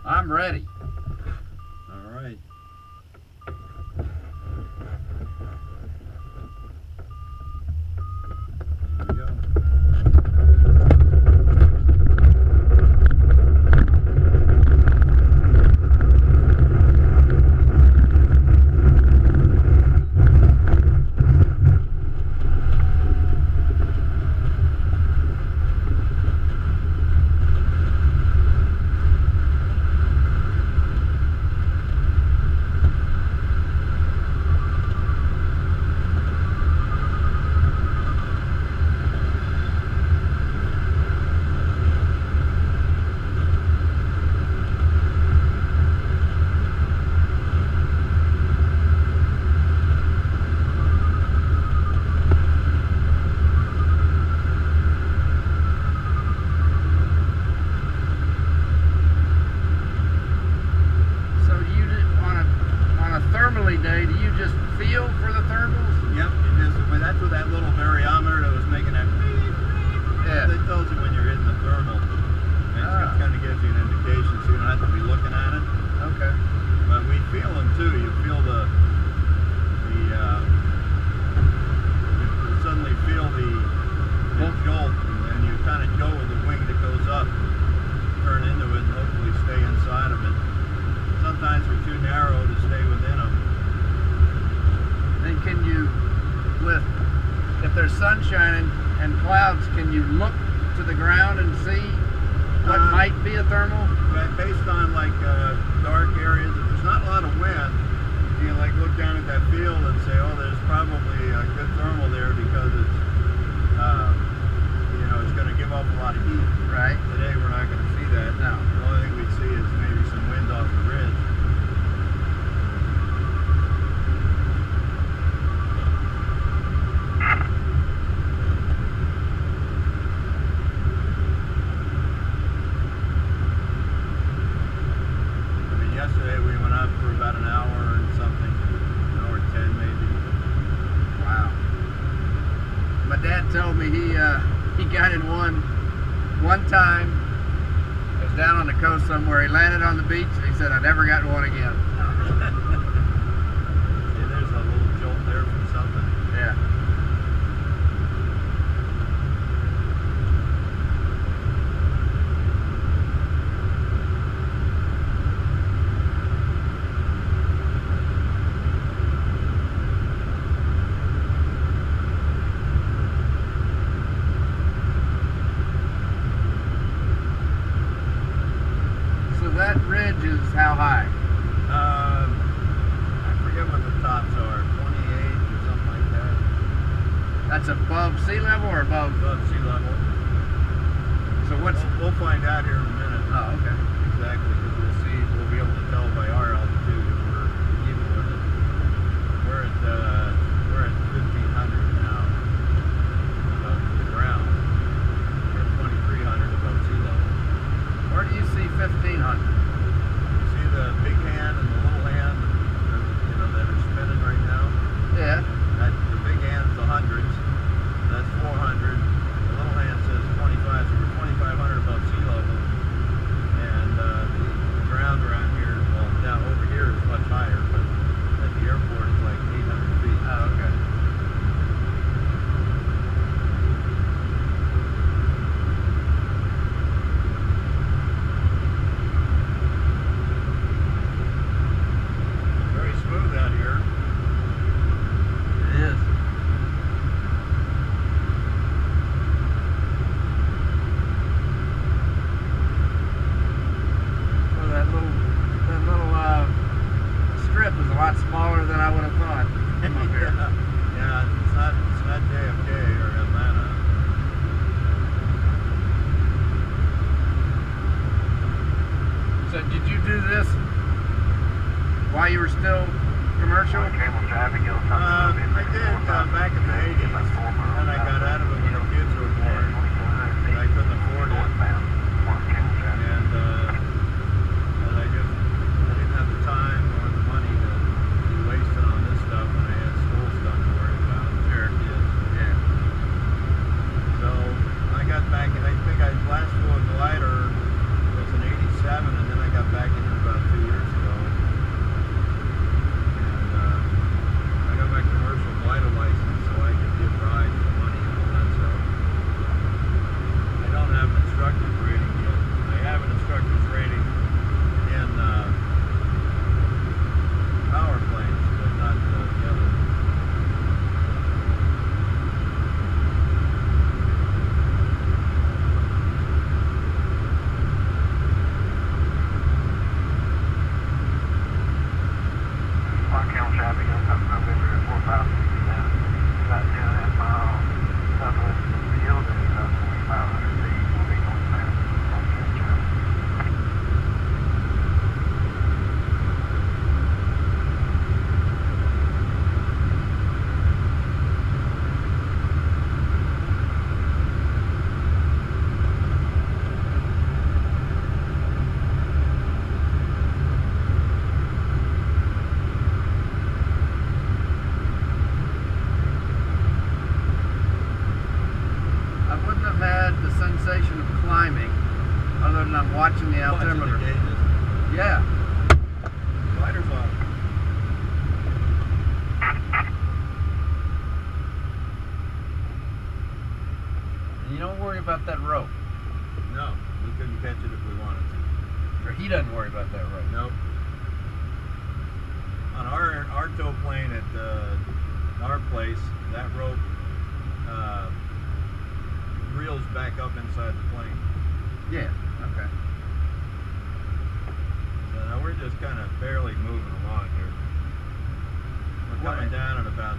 I'm ready. All right. Here we go. Day, do you just feel for the thermals? Yep, that's with that little variometer that was making that beep, beep, beep. Yeah. That tells you when you're hitting the thermal. And it kind of gives you an indication so you don't have to be looking at it. Okay. But we feel them too. You feel you suddenly feel the jolt, and you kind of go with the wing that goes up, turn into it, and hopefully stay inside of it. Sometimes we're too narrow to stay within them. Then can you, if there's sun shining and clouds, can you look to the ground and see what might be a thermal? Based on like dark areas, if there's not a lot of wind, you can like look down at that field and say, oh, there's probably a good thermal there because it's, it's going to give off a lot of heat. Right. Today we're not going to see that. No. The only thing we'd see is maybe some wind off the ridge. Yesterday we went up for about an hour and something, an hour 10 maybe. Wow. My dad told me he got in one time. It was down on the coast somewhere. He landed on the beach and he said, I never got in one again. See, there's a little jolt there from something. Yeah. That ridge is how high? I forget what the tops are, 28 or something like that. That's above sea level or above? Above sea level. So what's... We'll find out here in a minute. Oh, okay. Exactly, because we'll be able to tell by our altitude if we're even with it. We're at 1,500 now above the ground. We're at 2,300 above sea level. Where do you see 1,500? You see the big hand and the little hand, that are spinning right now? Yeah. The big hand's the hundreds. That's 400. The little hand says 25, so we're 2,500 above sea level. And the ground around here, well, down over here is much higher, but at the airport it's like 800 feet. Oh, okay. Smooth out here. It is. Well, that little strip is a lot smaller than I would have thought. Up here. Yeah, it's not JFK or Atlanta. So did you do this while you were still commercial? I did back in the 80s, and I got out of it when the kids were born, and I couldn't afford it. And I didn't have the time or the money to be wasted on this stuff when I had school stuff to worry about. Sure. Kids. Yeah. So I got back, and I think last full glider was in '87, and then I got back in and I'm watching the altimeter. Watching the gauges. Yeah. Lighter's on. And you don't worry about that rope. No, we couldn't catch it if we wanted to. Or he doesn't worry about that rope. Nope. On our tow plane at our place, that rope reels back up inside the plane. Yeah, okay. So now we're just kind of barely moving along here. We're coming down at about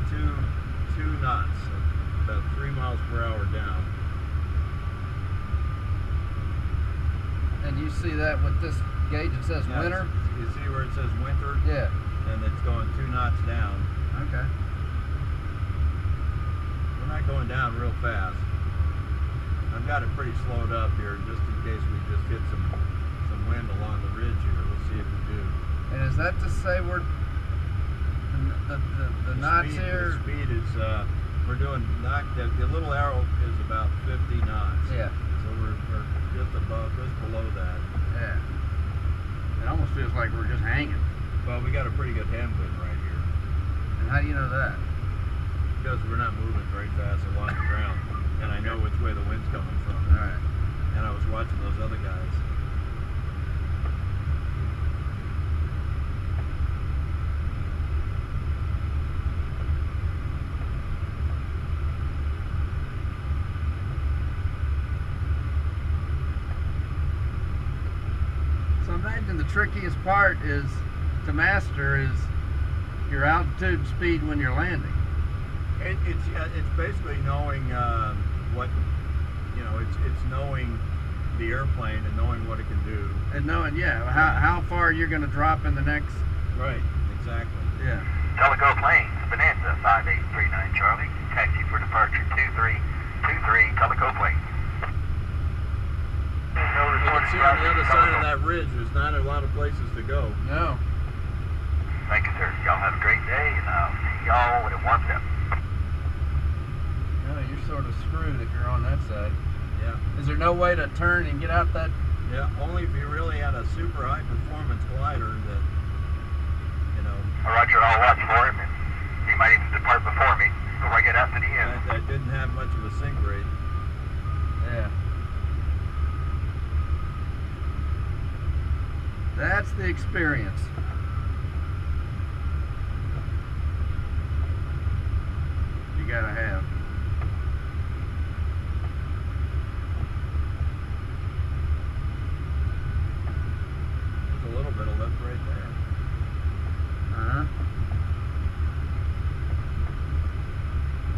two knots, about 3 miles per hour down. And you see that with this gauge, it says Now, winter? You see where it says winter? Yeah. And it's going 2 knots down. Okay. We're not going down real fast. I've got it pretty slowed up here just in case we just hit some wind along the ridge here. We'll see if we do. And is that to say we're the knots speed, here? The speed is we're doing the little arrow is about 50 knots. Yeah. So we're just below that. Yeah. It almost feels like we're just hanging. Well, we got a pretty good headwind right here. And how do you know that? Because we're not moving very fast along the ground, and I know which way the wind's coming from. All right. And I was watching those other guys. So imagine the trickiest part is to master is your altitude and speed when you're landing. It's basically knowing what, you know, it's knowing the airplane and knowing what it can do. And knowing, yeah, how far you're going to drop in the next. Right, exactly. Yeah. Calico Plains, Bonanza 5839 Charlie, taxi for departure 2323 Calico Plains. You can see on the other side of that ridge, there's not a lot of places to go. No. Thank you, sir. Y'all have a great day, and I'll see y'all when it warms up. No, you're sort of screwed if you're on that side. Yeah. Is there no way to turn and get out that? Yeah, only if you really had a super high performance glider that, you know. Roger, I'll watch for him, and he might even depart before me before I get out to the end. That didn't have much of a sink rate. Yeah. That's the experience. You gotta have. There's a little bit of lift right there. Uh-huh.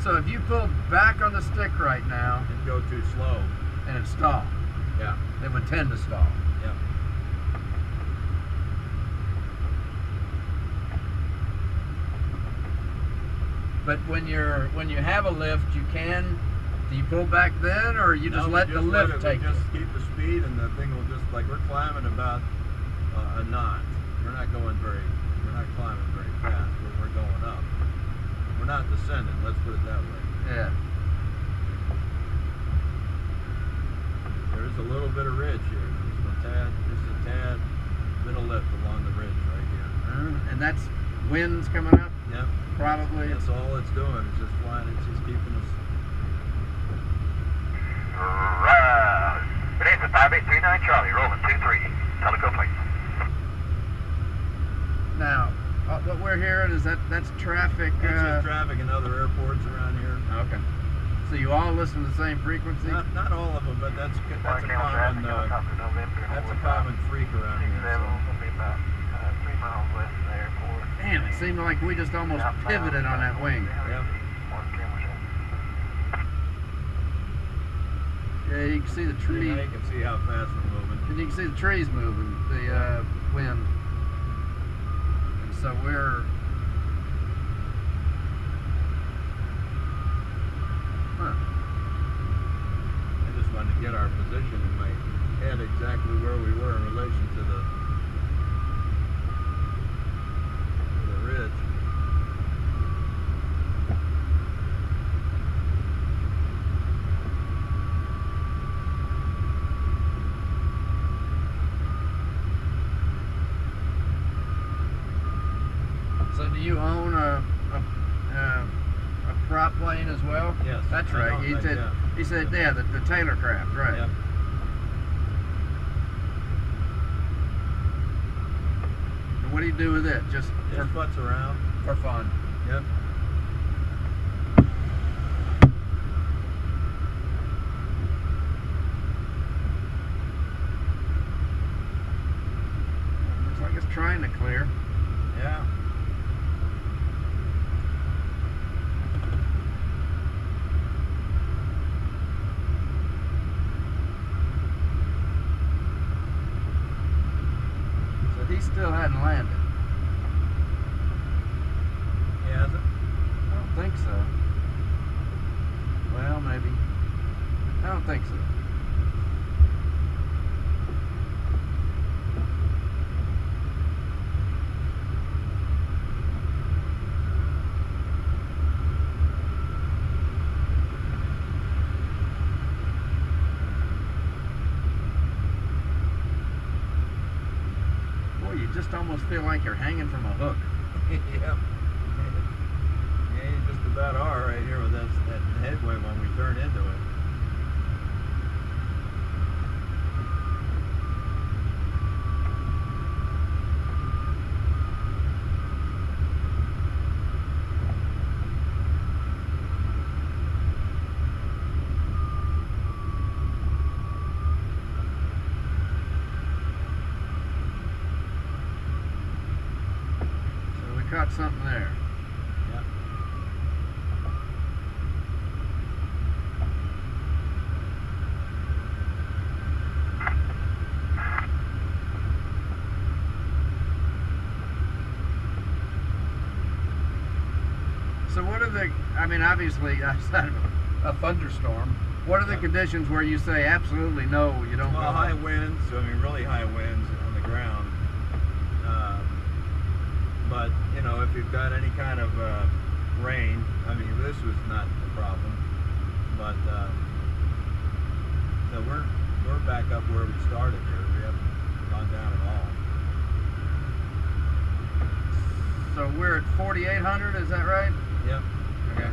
So if you pull back on the stick right now It'd go too slow. and it stalled, Yeah. it would tend to stall. Yeah. But when you have a lift, do you pull back then, or you just No, let we the just lift let it, take we it? just keep the speed, and the thing will just, like, we're climbing about a knot. We're not climbing very fast, but we're going up. We're not descending, let's put it that way. Yeah. There's a little bit of ridge here, just a tad bit of lift along the ridge right here. And that's winds coming up, Yep. probably. That's all it's doing. It's just flying. It's just keeping us. Bonanza 5839 Charlie, rolling 23 Calico Plains. Now, what we're hearing is that's traffic. It's just traffic in other airports around here. Okay. So you all listen to the same frequency? Not all of them, but that's a common freak around here. Will be about 3 miles west of the airport. Damn, it seemed like we just almost pivoted on that wing. Yep. Yeah, you can see the tree. Now you can see how fast we're moving. And you can see the trees moving, the wind. And so we're... Huh. I just wanted to get our position in my head exactly where we were in relation to the ridge. you own a prop plane as well? Yes. That's I right. own He that, said. yeah. He said, yeah, the Taylor Craft, right? Yep. And what do you do with it? Just Just butts around. for fun. Yep. Looks like it's trying to clear. Yeah. So he still hadn't landed. He hasn't? I don't think so. Well, maybe. I don't think so. Boy, you just almost feel like you're hanging from a hook. Yep. Yeah, you just about are right here with that headway when we turn into it. So we caught something there. Yep. So what are the, I mean, obviously, outside of a thunderstorm, what are the Yeah. conditions where you say absolutely no, you don't go Well, high out? winds, I mean really high winds on the ground. But, you know, if you've got any kind of rain, I mean this was not the problem. But, so we're back up where we started here. We haven't gone down at all. So we're at 4,800, is that right? Yep. Okay.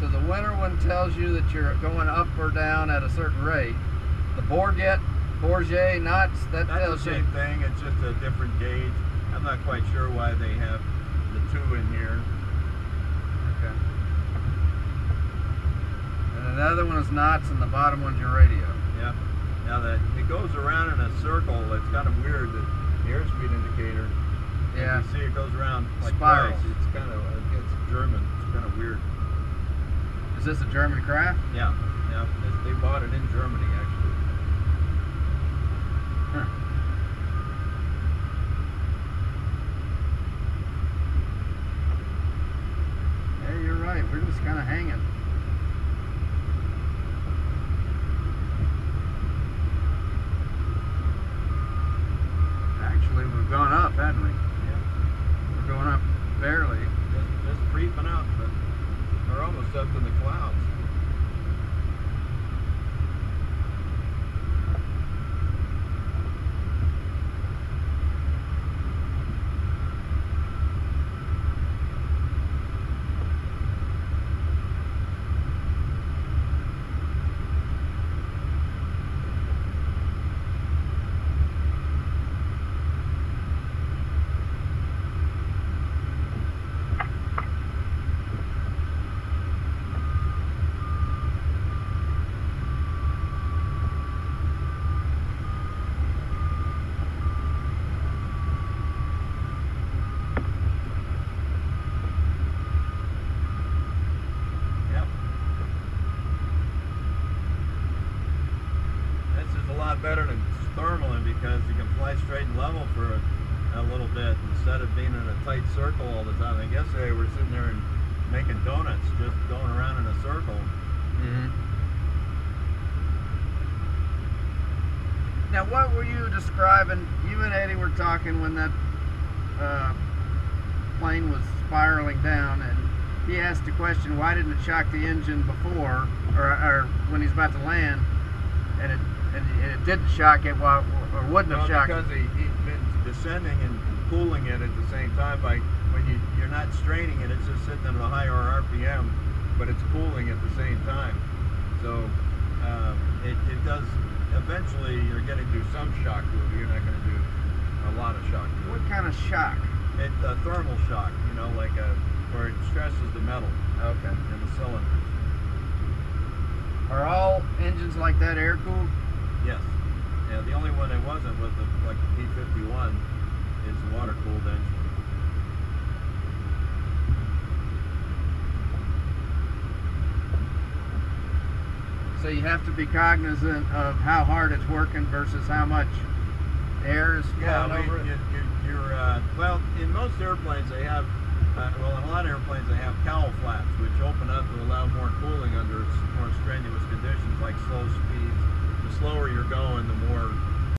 So the winter one tells you that you're going up or down at a certain rate. The Bourget knots, that That's tells the you. same thing, it's just a different gauge. I'm not quite sure why they have the two in here. Okay. And then the other one is knots, and the bottom one's your radio. Yeah. Now that it goes around in a circle, it's kind of weird. The airspeed indicator. Yeah. You see it goes around like Spirals. twice. It's kind of it's German. It's kind of weird. Is this a German craft? Yeah. Yeah. They bought it in Germany actually. Huh. Yeah, you're right. We're just kind of hanging. Actually, we've gone up, haven't we? Yeah. We're going up barely. Just creeping up, but we're almost up in the clouds. Yep. This is a lot better than thermaling because you can fly straight and level for a little bit instead of being in a tight circle all the time. Like yesterday we're sitting there and making donuts, just going around in a circle. Mm-hmm. Now, what were you describing? You and Eddie were talking when that plane was spiraling down, and he asked the question, why didn't it shock the engine before, or when he's about to land? And it didn't shock it, or wouldn't have shocked because he's been descending and cooling it at the same time. By when you're not straining it, it's just sitting at a higher RPM, but it's cooling at the same time. So it does. Eventually, you're getting to do some shock to it. You're not going to do a lot of shock to it. What kind of shock? It's a thermal shock, you know, like where it stresses the metal Okay. in the cylinders. Are all engines like that air cooled? Yes. Yeah, the only one that wasn't was the P51 is the water cooled engine. So you have to be cognizant of how hard it's working versus how much air is flowing over it. Well, in most airplanes they have, well, in a lot of airplanes they have cowl flaps, which open up to allow more cooling under more strenuous conditions, like slow speeds. The slower you're going, the more